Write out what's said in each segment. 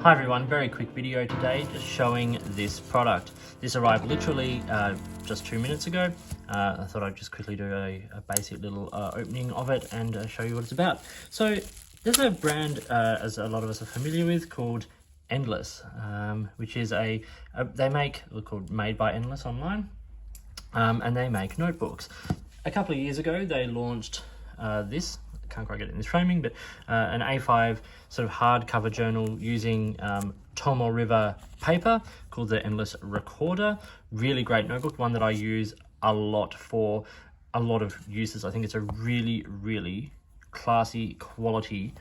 Hi everyone, very quick video today just showing this product. This arrived literally just 2 minutes ago. I thought I'd just quickly do a basic little opening of it and show you what it's about. So there's a brand, as a lot of us are familiar with, called Endless, which is called Made by Endless online, and they make notebooks. A couple of years ago they launched this. Can't quite get it in this framing, but an A5 sort of hardcover journal using Tomo River paper called the Endless Recorder. Really great notebook, one that I use a lot for a lot of uses. I think it's a really classy quality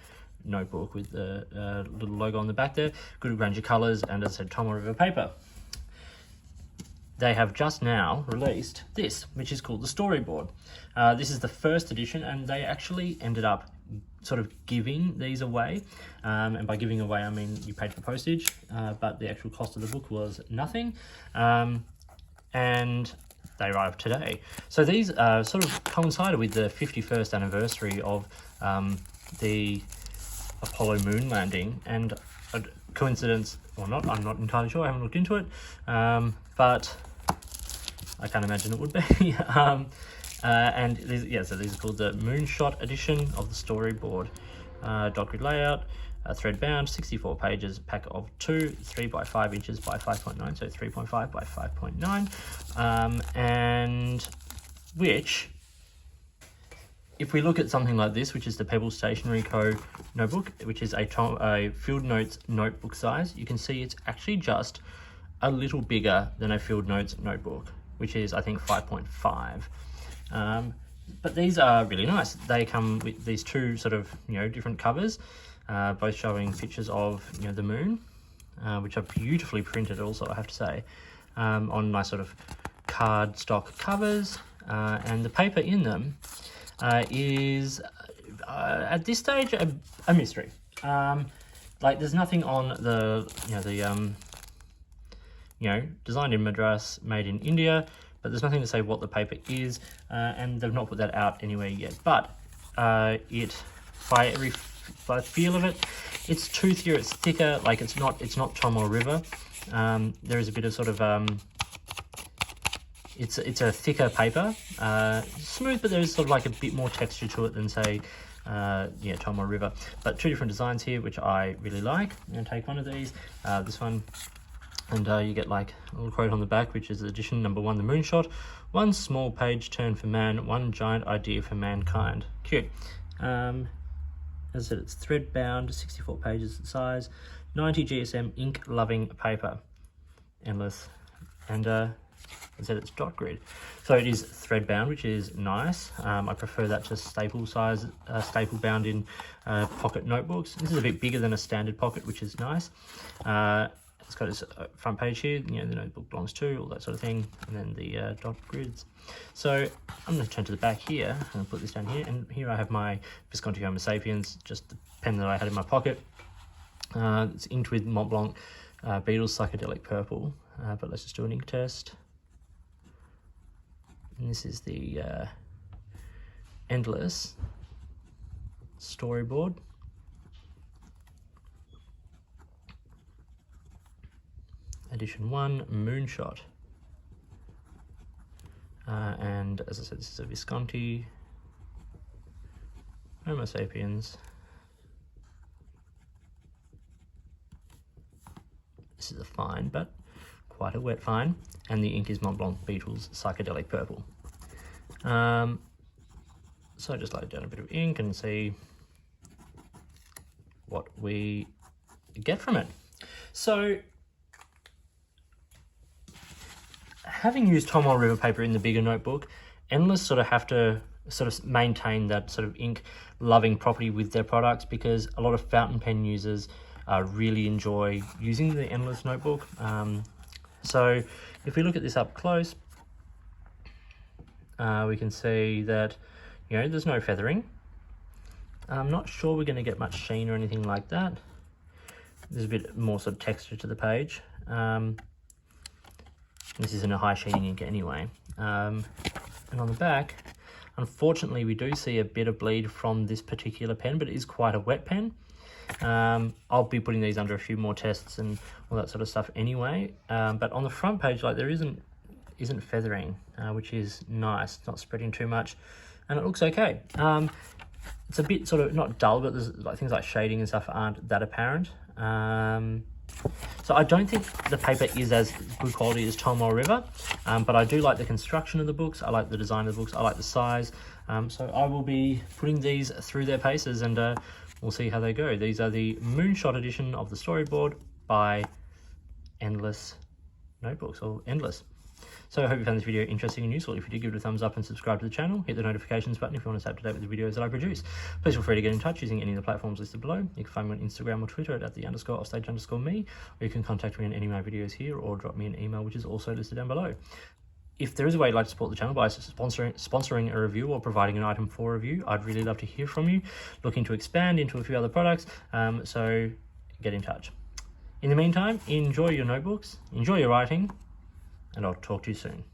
notebook with the little logo on the back there, good range of colors, and as I said, Tomo River paper. They have just now released this, which is called the Storyboard. This is the first edition, and they actually ended up sort of giving these away. And by giving away, I mean you paid for postage, but the actual cost of the book was nothing. And they arrived today. So these sort of coincided with the 51st anniversary of the Apollo moon landing, and a coincidence or not, I'm not entirely sure, I haven't looked into it, but I can't imagine it would be. And so these are called the Moonshot edition of the Storyboard. Dot grid layout, thread bound, 64 pages, pack of 2, 3 by 5 inches by 5.9, so 3.5 by 5.9, and which, if we look at something like this, which is the Pebble Stationery Co. notebook, which is a Field Notes notebook size, you can see it's actually just a little bigger than a Field Notes notebook, which is, I think, 5.5. But these are really nice. They come with these two sort of, different covers, both showing pictures of, the moon, which are beautifully printed also, I have to say, on nice sort of card stock covers, and the paper in them is at this stage a mystery. Like, there's nothing on the designed in Madras, made in India, but there's nothing to say what the paper is, and they've not put that out anywhere yet. But by feel of it, it's toothier, it's thicker. Like, it's not Tomo River. There is a bit of sort of it's a thicker paper, smooth, but there's sort of like a bit more texture to it than, say, Tomo River. But two different designs here, which I really like. I'm going to take one of these, this one, and you get like a little quote on the back, which is edition number 1, the Moonshot. One small page turn for man, one giant idea for mankind. Cute. As I said, it's thread bound, 64 pages in size, 90 GSM ink loving paper. Endless. And as I said, it's dot grid. So it is thread bound, which is nice. I prefer that to staple size, staple bound in pocket notebooks. This is a bit bigger than a standard pocket, which is nice. It's got its front page here, the notebook belongs to, all that sort of thing, and then the dot grids. So I'm going to turn to the back here and put this down here, and here I have my Visconti Homo Sapiens, just the pen that I had in my pocket. It's inked with Mont Blanc Beatles Psychedelic Purple, but let's just do an ink test. And this is the Endless Storyboard. Edition 1, Moonshot. And as I said, this is a Visconti Homo Sapiens. This is a fine, but quite a wet fine. And the ink is Mont Blanc Beatles Psychedelic Purple. So I just lay down a bit of ink and see what we get from it. So, having used Tomo River paper in the bigger notebook, Endless sort of have to sort of maintain that sort of ink loving property with their products, because a lot of fountain pen users really enjoy using the Endless notebook. So if we look at this up close, we can see that, there's no feathering. I'm not sure we're going to get much sheen or anything like that. There's a bit more sort of texture to the page. This isn't a high sheening ink anyway. And on the back, unfortunately, we do see a bit of bleed from this particular pen, but it is quite a wet pen. I'll be putting these under a few more tests and all that sort of stuff anyway. But on the front page, like, there isn't feathering, which is nice. It's not spreading too much, and it looks okay. It's a bit sort of not dull, but there's like things like shading and stuff aren't that apparent. So I don't think the paper is as good quality as Tom or River, but I do like the construction of the books. I like the design of the books. I like the size. So I will be putting these through their paces, and we'll see how they go. These are the Moonshot edition of the Storyboard by Endless Notebooks, or Endless. So I hope you found this video interesting and useful. If you did, give it a thumbs up and subscribe to the channel. Hit the notifications button if you want to stay up to date with the videos that I produce. Please feel free to get in touch using any of the platforms listed below. You can find me on Instagram or Twitter at @the_offstage_me, or you can contact me on any of my videos here, or drop me an email, which is also listed down below. If there is a way you'd like to support the channel by sponsoring a review or providing an item for review, I'd really love to hear from you. Looking to expand into a few other products, so get in touch. In the meantime, enjoy your notebooks, enjoy your writing, and I'll talk to you soon.